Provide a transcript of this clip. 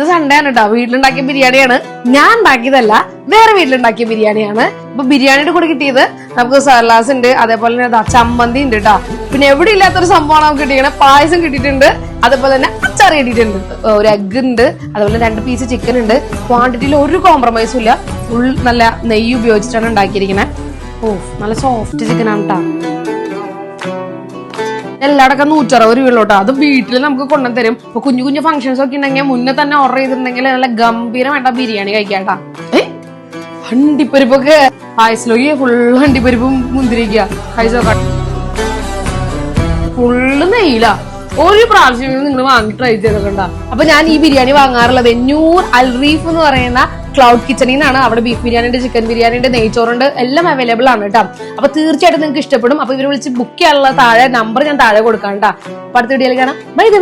Sunday ആണ് കേട്ടോ. വീട്ടിലുണ്ടാക്കിയ ബിരിയാണിയാണ്. ഞാൻ ഉണ്ടാക്കിയതല്ല, വേറെ വീട്ടിലുണ്ടാക്കിയ ബിരിയാണിയാണ്. അപ്പൊ ബിരിയാണിയുടെ കൂടെ കിട്ടിയത് നമുക്ക് സലാസ് ഉണ്ട്, അതേപോലെ തന്നെ ചമ്മന്തി ഉണ്ട് കേട്ടോ. പിന്നെ എവിടെ ഇല്ലാത്തൊരു സംഭവമാണ് നമുക്ക് കിട്ടിയത്. പായസം കിട്ടിയിട്ടുണ്ട്, അതേപോലെ തന്നെ അച്ചാർ കിട്ടിയിട്ടുണ്ട്, ഒരു എഗ് ഉണ്ട്, അതുപോലെ 2 പീസ് ചിക്കൻ ഉണ്ട്. ക്വാണ്ടിറ്റിയിൽ ഒരു കോംപ്രമൈസും ഇല്ല. ഫുൾ നല്ല നെയ്യ് ഉപയോഗിച്ചിട്ടാണ് ഉണ്ടാക്കിയിരിക്കുന്നത്. ഓ, നല്ല സോഫ്റ്റ് ചിക്കൻ ആണ് കേട്ടോ. എല്ലാടൊക്കെ 160 രൂപയുള്ളൂട്ടോ. അത് വീട്ടിൽ നമുക്ക് കൊണ്ടുതരും. ഇപ്പൊ കുഞ്ഞു കുഞ്ഞു ഫംഗ്ഷൻസ് ഒക്കെ ഉണ്ടെങ്കിൽ മുന്നേ തന്നെ ഓർഡർ ചെയ്തിട്ടുണ്ടെങ്കിൽ നല്ല ഗംഭീരമായിട്ട ബിരിയാണി കഴിക്കാട്ടാ. ഹണ്ടിപ്പരിപ്പൊക്കെ പായസലോക്ക് ഫുൾ ഹണ്ടിപ്പരിപ്പും മുന്തിരിക്ക കഴിച്ചോക്ക. ഫുള്ള് നെയ്യില. ഒരു പ്രാവശ്യം നിങ്ങൾ വാങ്ങി ട്രൈ ചെയ്തോക്കണ്ട. അപ്പൊ ഞാൻ ഈ ബിരിയാണി വാങ്ങാറുള്ളത് ന്യൂർ അൽറീഫ് എന്ന് പറയുന്ന ക്ലൗഡ് കിച്ചണിൽ നിന്നാണ്. അവിടെ ബീഫ് ബിരിയാണി ഉണ്ട്, ചിക്കൻ ബിരിയാണി ഉണ്ട്, നെയ്ച്ചോറുണ്ട്, എല്ലാം അവൈലബിൾ ആണ് കേട്ടോ. അപ്പൊ തീർച്ചയായിട്ടും നിങ്ങൾക്ക് ഇഷ്ടപ്പെടും. അപ്പൊ ഇവരെ വിളിച്ച് ബുക്ക് ചെയ്യാനുള്ള നമ്പർ ഞാൻ താഴെ കൊടുക്കാം കേട്ടോ. അപ്പൊ അടുത്ത വീഡിയോയിൽ കാണാം. Bye bye.